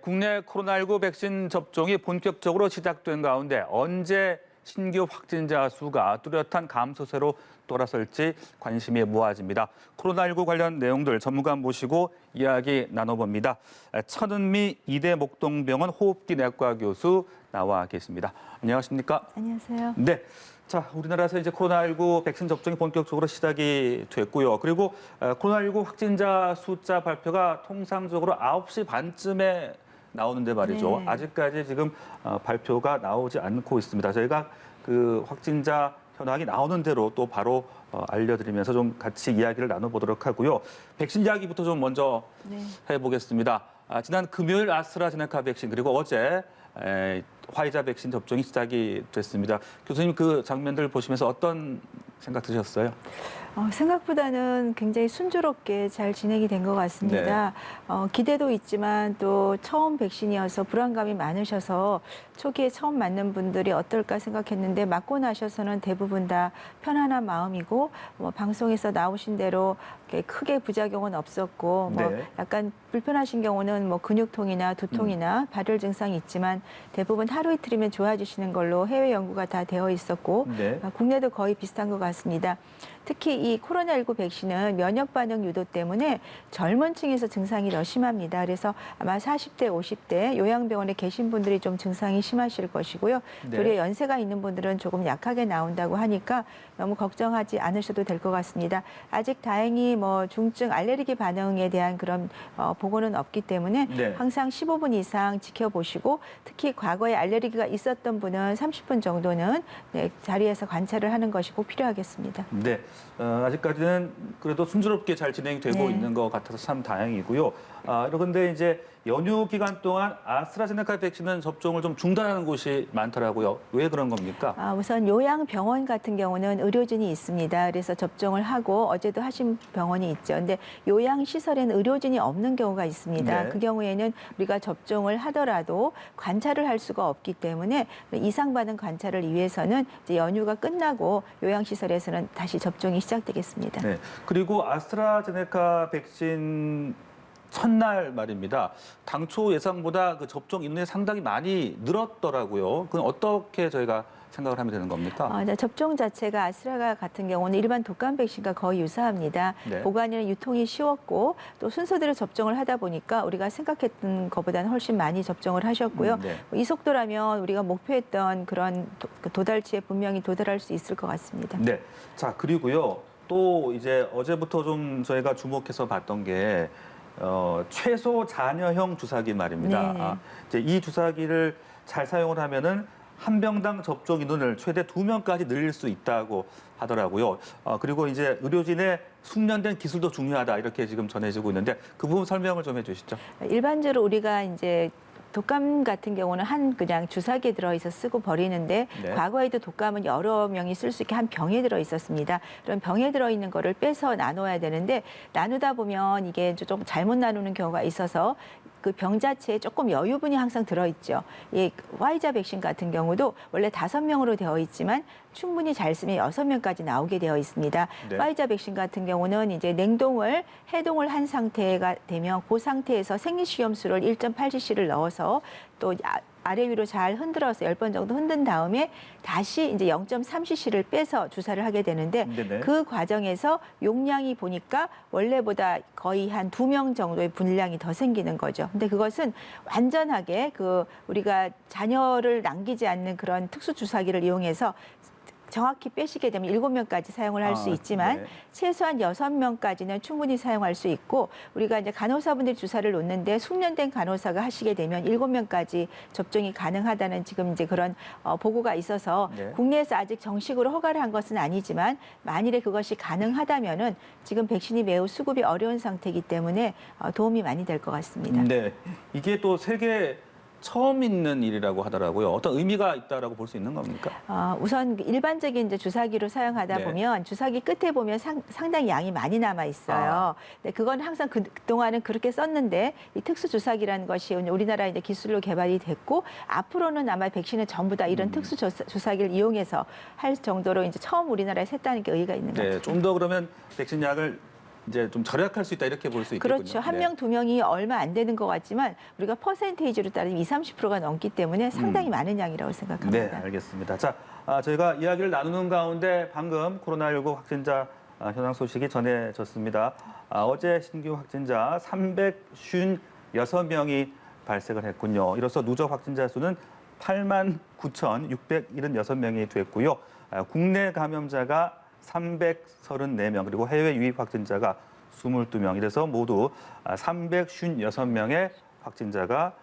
국내 코로나19 백신 접종이 본격적으로 시작된 가운데 언제 신규 확진자 수가 뚜렷한 감소세로 돌아설지 관심이 모아집니다. 코로나19 관련 내용들 전문가 모시고 이야기 나눠봅니다. 천은미 이대 목동병원 호흡기 내과 교수 나와 계십니다. 안녕하십니까? 안녕하세요. 네. 자, 우리나라에서 이제 코로나19 백신 접종이 본격적으로 시작이 됐고요. 그리고 코로나19 확진자 숫자 발표가 통상적으로 9시 반쯤에 나오는데 말이죠. 네. 아직까지 지금 발표가 나오지 않고 있습니다. 저희가 그 확진자 현황이 나오는 대로 또 바로 알려드리면서 좀 같이 이야기를 나눠보도록 하고요. 백신 이야기부터 좀 먼저 해보겠습니다. 지난 금요일 아스트라제네카 백신 그리고 어제 화이자 백신 접종이 시작이 됐습니다. 교수님 그 장면들 보시면서 어떤 생각 드셨어요? 생각보다는 굉장히 순조롭게 잘 진행이 된 것 같습니다. 기대도 있지만 또 처음 백신이어서 불안감이 많으셔서 초기에 처음 맞는 분들이 어떨까 생각했는데 맞고 나셔서는 대부분 다 편안한 마음이고 방송에서 나오신 대로 크게 부작용은 없었고 네. 약간 불편하신 경우는 근육통이나 두통이나 발열 증상이 있지만 대부분 하루 이틀이면 좋아지시는 걸로 해외 연구가 다 되어 있었고 네. 국내도 거의 비슷한 것 같습니다. 특히 이 코로나19 백신은 면역 반응 유도 때문에 젊은 층에서 증상이 더 심합니다. 그래서 아마 40대, 50대 요양병원에 계신 분들이 좀 증상이 심하실 것이고요. 네. 도리어 연세가 있는 분들은 조금 약하게 나온다고 하니까 너무 걱정하지 않으셔도 될 것 같습니다. 아직 다행히 중증 알레르기 반응에 대한 그런 보고는 없기 때문에 네. 항상 15분 이상 지켜보시고 특히 과거에 알레르기가 있었던 분은 30분 정도는 자리에서 관찰을 하는 것이 꼭 필요하겠습니다. 네. 아직까지는 그래도 순조롭게 잘 진행이 되고 네. 있는 것 같아서 참 다행이고요. 그런데 이제 연휴 기간 동안 아스트라제네카 백신은 접종을 좀 중단하는 곳이 많더라고요. 왜 그런 겁니까? 우선 요양병원 같은 경우는 의료진이 있습니다. 그래서 접종을 하고 어제도 하신 병원이 있죠. 근데 요양시설에는 의료진이 없는 경우가 있습니다. 네. 그 경우에는 우리가 접종을 하더라도 관찰을 할 수가 없기 때문에 이상 반응 관찰을 위해서는 이제 연휴가 끝나고 요양시설에서는 다시 접종이 시작되겠습니다. 네. 그리고 아스트라제네카 백신 첫날 말입니다. 당초 예상보다 그 접종 인원이 상당히 많이 늘었더라고요. 그건 어떻게 저희가 생각을 하면 되는 겁니까? 접종 자체가 아스트라 같은 경우는 일반 독감 백신과 거의 유사합니다. 네. 보관이나 유통이 쉬웠고 또 순서대로 접종을 하다 보니까 우리가 생각했던 것보다는 훨씬 많이 접종을 하셨고요. 네. 이 속도라면 우리가 목표했던 그런 도달치에 분명히 도달할 수 있을 것 같습니다. 네. 자, 그리고요. 또 이제 어제부터 좀 저희가 주목해서 봤던 게 최소 잔여형 주사기 말입니다. 네. 이제 이 주사기를 잘 사용을 하면은 한 병당 접종 인원을 최대 2명까지 늘릴 수 있다고 하더라고요. 그리고 이제 의료진의 숙련된 기술도 중요하다 이렇게 지금 전해지고 있는데 그 부분 설명을 좀 해주시죠. 일반적으로 우리가 이제 독감 같은 경우는 그냥 주사기에 들어있어 쓰고 버리는데 네. 과거에도 독감은 여러 명이 쓸 수 있게 한 병에 들어있었습니다. 그럼 병에 들어있는 거를 빼서 나눠야 되는데 나누다 보면 이게 좀 잘못 나누는 경우가 있어서 그 병 자체에 조금 여유분이 항상 들어있죠. 이 화이자 백신 같은 경우도 원래 5명으로 되어 있지만 충분히 잘 쓰면 6명까지 나오게 되어 있습니다. 네. 화이자 백신 같은 경우는 이제 냉동을 해동을 한 상태가 되면 그 상태에서 생리식염수를 1.8cc를 넣어서 또 아래 위로 잘 흔들어서 10번 정도 흔든 다음에 다시 이제 0.3cc를 빼서 주사를 하게 되는데 네네. 그 과정에서 용량이 보니까 원래보다 거의 한 2명 정도의 분량이 더 생기는 거죠. 근데 그것은 완전하게 우리가 잔여를 남기지 않는 그런 특수 주사기를 이용해서 정확히 빼시게 되면 7명까지 사용을 할 수 있지만 네. 최소한 6명까지는 충분히 사용할 수 있고 우리가 이제 간호사분들이 주사를 놓는데 숙련된 간호사가 하시게 되면 7명까지 접종이 가능하다는 지금 이제 그런 보고가 있어서 네. 국내에서 아직 정식으로 허가를 한 것은 아니지만 만일에 그것이 가능하다면은 지금 백신이 매우 수급이 어려운 상태이기 때문에 도움이 많이 될 것 같습니다. 네. 이게 또 세계 처음 있는 일이라고 하더라고요. 어떤 의미가 있다라고 볼 수 있는 겁니까? 우선 일반적인 이제 주사기로 사용하다 네. 보면 주사기 끝에 보면 상당히 양이 많이 남아 있어요. 근데 그건 항상 그동안은 그렇게 썼는데 이 특수 주사기라는 것이 우리나라 이제 기술로 개발이 됐고 앞으로는 아마 백신은 전부 다 이런 특수 주사기를 이용해서 할 정도로 이제 처음 우리나라에 샜다는 게 의의가 있는 것 네, 같아요. 좀 더 그러면 백신 약을 이제 좀 절약할 수 있다 이렇게 볼 수 있겠군요. 그렇죠. 한 명, 두 명이 얼마 안 되는 것 같지만 우리가 퍼센테이지로 따르면 20, 30%가 넘기 때문에 상당히 많은 양이라고 네, 생각합니다. 알겠습니다. 자, 저희가 이야기를 나누는 가운데 방금 코로나19 확진자 현황 소식이 전해졌습니다. 어제 신규 확진자 356명이 발생을 했군요. 이로써 누적 확진자 수는 89,676명이 됐고요. 국내 감염자가 334명, 그리고 해외 유입 확진자가 22명, 이래서 모두 356명의 확진자가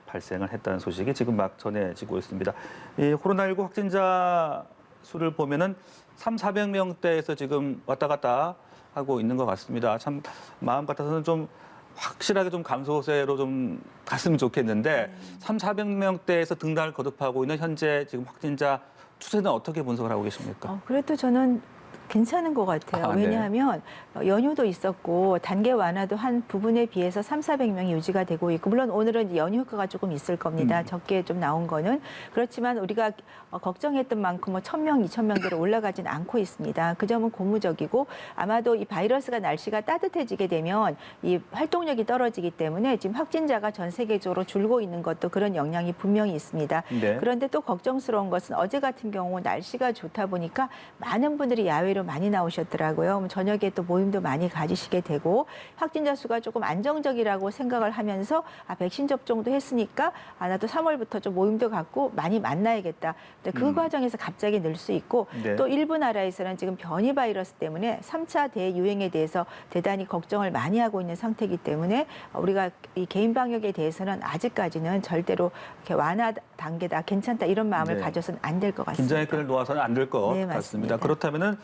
발생을 했다는 소식이 지금 막 전해지고 있습니다. 이 코로나19 확진자 수를 보면은 3,400명대에서 지금 왔다 갔다 하고 있는 것 같습니다. 참 마음 같아서는 좀 확실하게 좀 감소세로 좀 갔으면 좋겠는데 3,400명대에서 등단을 거듭하고 있는 현재 지금 확진자 추세는 어떻게 분석을 하고 계십니까? 그래도 저는 괜찮은 것 같아요. 네. 왜냐하면 연휴도 있었고 단계 완화도 한 부분에 비해서 3,400명이 유지가 되고 있고, 물론 오늘은 이제 연휴 효과가 조금 있을 겁니다. 적게 좀 나온 거는. 그렇지만 우리가 걱정했던 만큼 1,000명, 2,000명대로 올라가진 않고 있습니다. 그 점은 고무적이고, 아마도 이 바이러스가 날씨가 따뜻해지게 되면 이 활동력이 떨어지기 때문에 지금 확진자가 전 세계적으로 줄고 있는 것도 그런 영향이 분명히 있습니다. 네. 그런데 또 걱정스러운 것은 어제 같은 경우 날씨가 좋다 보니까 많은 분들이 야외로 많이 나오셨더라고요. 저녁에 또 모임도 많이 가지시게 되고, 확진자 수가 조금 안정적이라고 생각을 하면서 백신 접종도 했으니까 나도 3월부터 좀 모임도 갖고 많이 만나야겠다. 근데 그 과정에서 갑자기 늘 수 있고, 네. 또 일부 나라에서는 지금 변이 바이러스 때문에 3차 대유행에 대해서 대단히 걱정을 많이 하고 있는 상태이기 때문에 우리가 이 개인 방역에 대해서는 아직까지는 절대로 이렇게 완화 단계다, 괜찮다 이런 마음을 네. 가져서는 안 될 것 같습니다. 긴장의 끈을 놓아서는 안 될 것 네, 같습니다. 맞습니다. 그렇다면은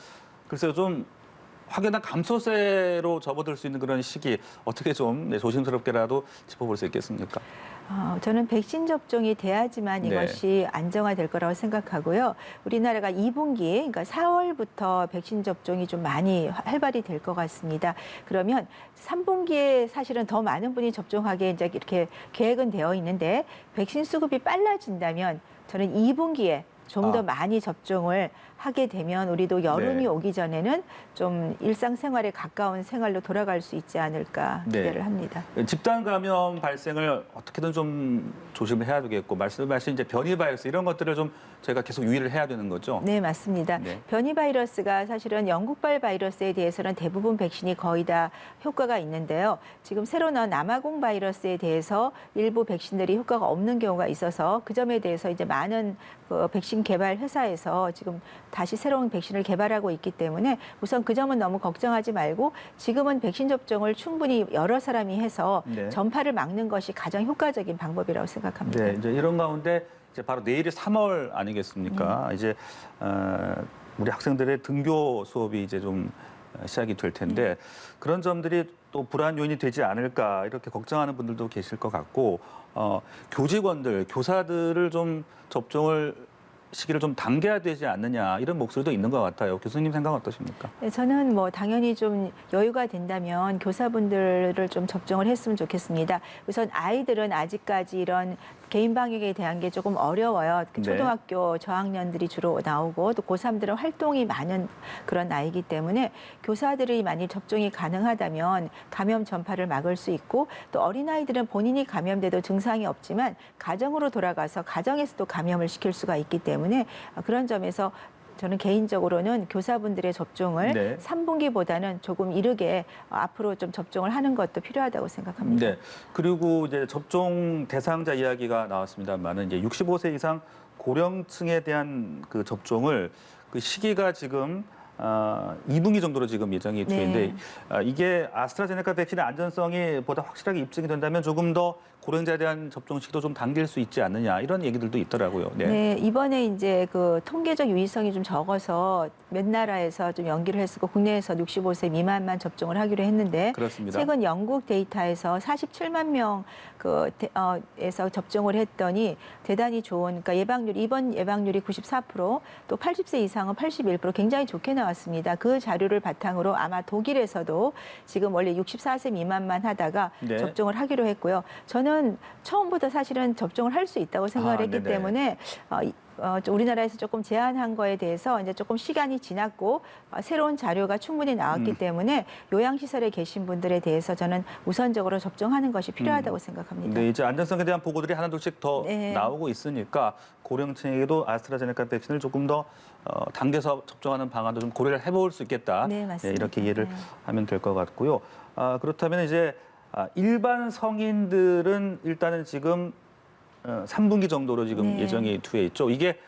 글쎄요, 좀 확연한 감소세로 접어들 수 있는 그런 시기 어떻게 좀 조심스럽게라도 짚어볼 수 있겠습니까? 저는 백신 접종이 돼야지만 네. 이것이 안정화될 거라고 생각하고요. 우리나라가 2분기에, 그러니까 4월부터 백신 접종이 좀 많이 활발히 될 것 같습니다. 그러면 3분기에 사실은 더 많은 분이 접종하게 이제 이렇게 계획은 되어 있는데, 백신 수급이 빨라진다면 저는 2분기에 좀 더 많이 접종을 하게 되면 우리도 여름이 네. 오기 전에는 좀 일상생활에 가까운 생활로 돌아갈 수 있지 않을까 기대를 네. 합니다. 집단 감염 발생을 어떻게든 좀 조심을 해야 되겠고, 말씀하신 이제 변이 바이러스 이런 것들을 좀 저희가 계속 유의를 해야 되는 거죠. 네, 맞습니다. 네. 변이 바이러스가 사실은 영국발 바이러스에 대해서는 대부분 백신이 거의 다 효과가 있는데요. 지금 새로 나온 남아공 바이러스에 대해서 일부 백신들이 효과가 없는 경우가 있어서 그 점에 대해서 이제 많은 그 백신 개발 회사에서 지금 다시 새로운 백신을 개발하고 있기 때문에 우선 그 점은 너무 걱정하지 말고, 지금은 백신 접종을 충분히 여러 사람이 해서 네. 전파를 막는 것이 가장 효과적인 방법이라고 생각합니다. 네, 이제 이런 가운데 이제 바로 내일이 3월 아니겠습니까? 이제 우리 학생들의 등교 수업이 이제 좀 시작이 될 텐데 그런 점들이 또 불안 요인이 되지 않을까 이렇게 걱정하는 분들도 계실 것 같고, 교직원들, 교사들을 좀 접종을 시기를 좀 당겨야 되지 않느냐 이런 목소리도 있는 것 같아요. 교수님 생각은 어떠십니까? 네, 저는 뭐 당연히 좀 여유가 된다면 교사분들을 좀 접종을 했으면 좋겠습니다. 우선 아이들은 아직까지 이런 개인 방역에 대한 게 조금 어려워요. 네. 초등학교 저학년들이 주로 나오고 또 고3들은 활동이 많은 그런 나이기 때문에 교사들이 만약 접종이 가능하다면 감염 전파를 막을 수 있고, 또 어린아이들은 본인이 감염돼도 증상이 없지만 가정으로 돌아가서 가정에서도 감염을 시킬 수가 있기 때문에 그런 점에서 저는 개인적으로는 교사분들의 접종을 네. 3분기보다는 조금 이르게 앞으로 좀 접종을 하는 것도 필요하다고 생각합니다. 네. 그리고 이제 접종 대상자 이야기가 나왔습니다만은 이제 65세 이상 고령층에 대한 그 접종을 그 시기가 지금 2분기 정도로 지금 예정이 돼 있는데 이게 아스트라제네카 백신의 안전성이 보다 확실하게 입증이 된다면 조금 더 고령자에 대한 접종 시기도 좀 당길 수 있지 않느냐 이런 얘기들도 있더라고요. 네. 네, 이번에 이제 그 통계적 유의성이 좀 적어서 몇 나라에서 좀 연기를 했었고 국내에서 65세 미만만 접종을 하기로 했는데, 그렇습니다. 최근 영국 데이터에서 47만 명 에서 접종을 했더니 대단히 좋은, 그러니까 이번 예방률이 94%, 또 80세 이상은 81% 굉장히 좋게 나왔습니다. 그 자료를 바탕으로 아마 독일에서도 지금 원래 64세 미만만 하다가 네. 접종을 하기로 했고요. 저는 처음부터 사실은 접종을 할 수 있다고 생각을 했기 네네. 때문에 우리나라에서 조금 제한한 거에 대해서 이제 조금 시간이 지났고 새로운 자료가 충분히 나왔기 때문에 요양시설에 계신 분들에 대해서 저는 우선적으로 접종하는 것이 필요하다고 생각합니다. 네, 이제 안전성에 대한 보고들이 하나둘씩 더 네. 나오고 있으니까 고령층에게도 아스트라제네카 백신을 조금 더 당겨서 접종하는 방안도 좀 고려를 해볼 수 있겠다. 네, 맞습니다. 이렇게 이해를 네. 하면 될 것 같고요. 그렇다면 이제 일반 성인들은 일단은 지금 3분기 정도로 지금 네. 예정이 돼 있죠. 이게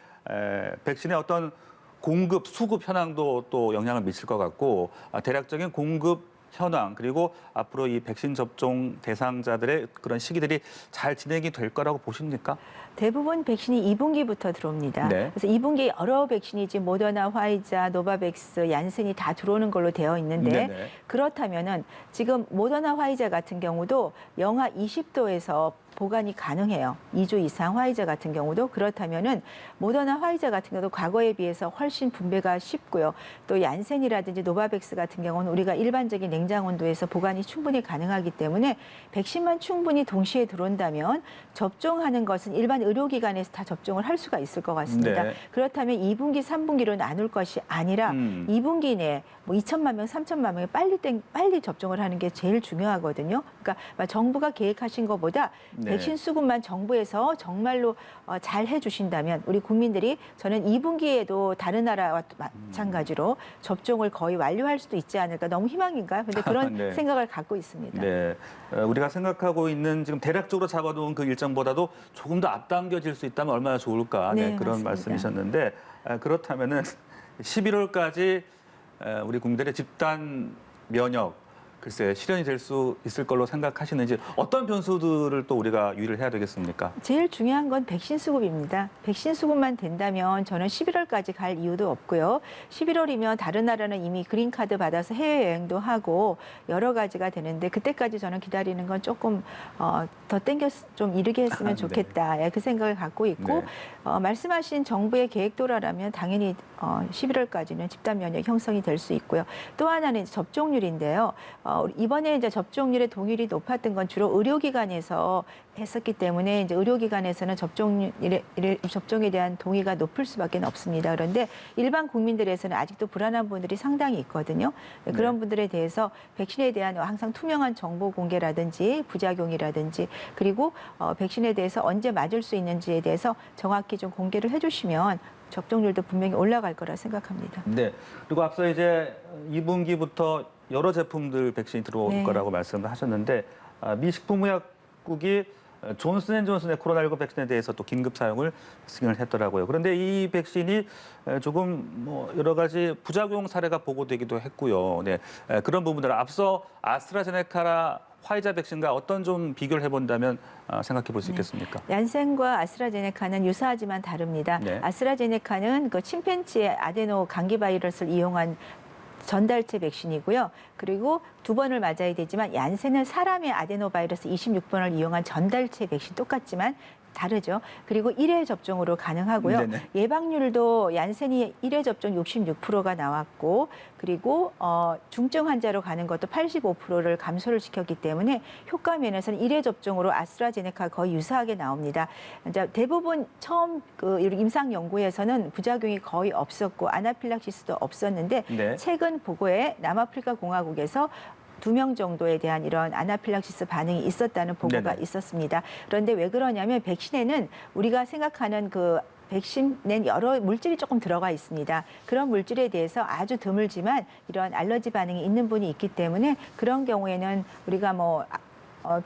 백신의 어떤 공급, 수급 현황도 또 영향을 미칠 것 같고 대략적인 공급 현황 그리고 앞으로 이 백신 접종 대상자들의 그런 시기들이 잘 진행이 될 거라고 보십니까? 대부분 백신이 2분기부터 들어옵니다. 네. 그래서 2분기에 여러 백신이 지금 모더나, 화이자, 노바백스, 얀센이 다 들어오는 걸로 되어 있는데 네네. 그렇다면은 지금 모더나, 화이자 같은 경우도 영하 20도에서 보관이 가능해요. 2주 이상 화이자 같은 경우도 그렇다면은 모더나, 화이자 같은 경우도 과거에 비해서 훨씬 분배가 쉽고요. 또 얀센이라든지 노바백스 같은 경우는 우리가 일반적인 냉장 온도에서 보관이 충분히 가능하기 때문에 백신만 충분히 동시에 들어온다면 접종하는 것은 일반 의료기관에서 다 접종을 할 수가 있을 것 같습니다. 네. 그렇다면 2분기, 3분기로 나눌 것이 아니라 2분기 내에 뭐 2천만 명, 3천만 명에 빨리 접종을 하는 게 제일 중요하거든요. 그러니까 정부가 계획하신 것보다 네. 백신 수급만 정부에서 정말로 잘 해주신다면 우리 국민들이 저는 2분기에도 다른 나라와 마찬가지로 접종을 거의 완료할 수도 있지 않을까. 너무 희망인가요? 근데 그런 네. 생각을 갖고 있습니다. 네, 우리가 생각하고 있는 지금 대략적으로 잡아놓은 그 일정보다도 조금 더 앞당겨질 수 있다면 얼마나 좋을까. 네, 그런 맞습니다. 말씀이셨는데 그렇다면은 11월까지 우리 국민들의 집단 면역 글쎄 실현이 될 수 있을 걸로 생각하시는지 어떤 변수들을 또 우리가 유의를 해야 되겠습니까? 제일 중요한 건 백신 수급입니다. 백신 수급만 된다면 저는 11월까지 갈 이유도 없고요. 11월이면 다른 나라는 이미 그린카드 받아서 해외여행도 하고 여러 가지가 되는데 그때까지 저는 기다리는 건 조금 더 땡겨 좀 이르게 했으면 네. 좋겠다. 그 생각을 갖고 있고 네. 말씀하신 정부의 계획도라면 당연히 11월까지는 집단 면역 형성이 될 수 있고요. 또 하나는 접종률인데요. 이번에 이제 접종률의 동일이 높았던 건 주로 의료기관에서 했었기 때문에 이제 의료기관에서는 접종에 대한 동의가 높을 수밖에 없습니다. 그런데 일반 국민들에서는 아직도 불안한 분들이 상당히 있거든요. 그런 분들에 대해서 백신에 대한 항상 투명한 정보 공개라든지 부작용이라든지 그리고 백신에 대해서 언제 맞을 수 있는지에 대해서 정확히 좀 공개를 해주시면 접종률도 분명히 올라갈 거라 생각합니다. 네. 그리고 앞서 이제 2분기부터 여러 제품들 백신이 들어올 네. 거라고 말씀을 하셨는데 미 식품의약국이 존슨앤존슨의 코로나19 백신에 대해서 또 긴급 사용을 승인을 했더라고요. 그런데 이 백신이 조금 뭐 여러 가지 부작용 사례가 보고되기도 했고요. 네. 그런 부분들 앞서 아스트라제네카나 화이자 백신과 어떤 좀 비교를 해본다면 생각해 볼 수 있겠습니까? 얀센과 아스트라제네카는 유사하지만 다릅니다. 네. 아스트라제네카는 그 침팬지의 아데노 감기 바이러스를 이용한 전달체 백신이고요. 그리고 2번을 맞아야 되지만 얀센은 사람의 아데노바이러스 26번을 이용한 전달체 백신 똑같지만 다르죠. 그리고 1회 접종으로 가능하고요. 네네. 예방률도 얀센이 1회 접종 66%가 나왔고 그리고 중증 환자로 가는 것도 85%를 감소를 시켰기 때문에 효과 면에서는 1회 접종으로 아스트라제네카 거의 유사하게 나옵니다. 이제 대부분 처음 그 임상 연구에서는 부작용이 거의 없었고 아나필락시스도 없었는데 네. 최근 보고에 남아프리카 공화국에서 2명 정도에 대한 이런 아나필락시스 반응이 있었다는 보고가 네네. 있었습니다. 그런데 왜 그러냐면 백신에는 우리가 생각하는 그 백신엔 여러 물질이 조금 들어가 있습니다. 그런 물질에 대해서 아주 드물지만 이런 알러지 반응이 있는 분이 있기 때문에 그런 경우에는 우리가 뭐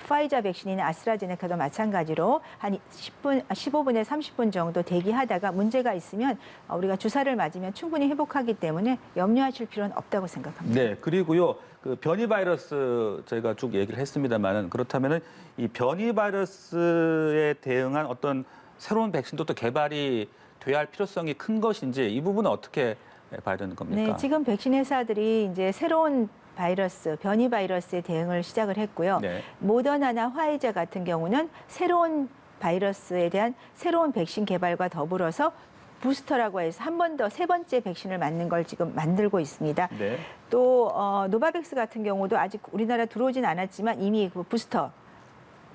파이자 백신이나 아스트라제네카도 마찬가지로 한 15분에서 30분 정도 대기하다가 문제가 있으면 우리가 주사를 맞으면 충분히 회복하기 때문에 염려하실 필요는 없다고 생각합니다. 네, 그리고요. 그 변이 바이러스 저희가 쭉 얘기를 했습니다만은 그렇다면은 이 변이 바이러스에 대응한 어떤 새로운 백신도 또 개발이 돼야 할 필요성이 큰 것인지 이 부분은 어떻게 봐야 되는 겁니까? 네, 지금 백신 회사들이 이제 새로운 바이러스, 변이 바이러스에 대응을 시작을 했고요. 네. 모더나나 화이자 같은 경우는 새로운 바이러스에 대한 새로운 백신 개발과 더불어서 부스터라고 해서 한 번 더 세 번째 백신을 맞는 걸 지금 만들고 있습니다. 네. 또 노바백스 같은 경우도 아직 우리나라 들어오진 않았지만 이미 그 부스터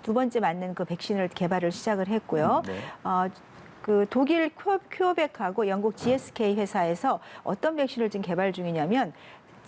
2번째 맞는 그 백신을 개발을 시작을 했고요. 네. 그 독일 큐어백하고 영국 GSK 회사에서 어떤 백신을 지금 개발 중이냐면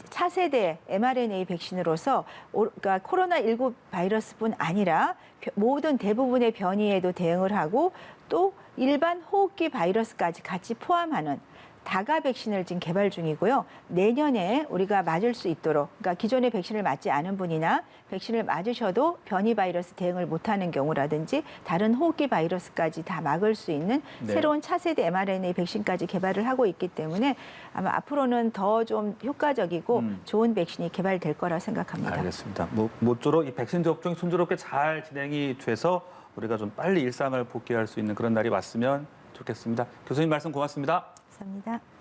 차세대 mRNA 백신으로서 그러니까 코로나19 바이러스뿐 아니라 모든 대부분의 변이에도 대응을 하고 또 일반 호흡기 바이러스까지 같이 포함하는 다가 백신을 지금 개발 중이고요. 내년에 우리가 맞을 수 있도록, 그러니까 기존의 백신을 맞지 않은 분이나 백신을 맞으셔도 변이 바이러스 대응을 못하는 경우라든지 다른 호흡기 바이러스까지 다 막을 수 있는 네. 새로운 차세대 mRNA 백신까지 개발을 하고 있기 때문에 아마 앞으로는 더 좀 효과적이고 좋은 백신이 개발될 거라 생각합니다. 알겠습니다. 모쪼록 이 백신 접종이 순조롭게 잘 진행이 돼서 우리가 좀 빨리 일상을 복귀할 수 있는 그런 날이 왔으면 좋겠습니다. 교수님 말씀 고맙습니다. 감사합니다.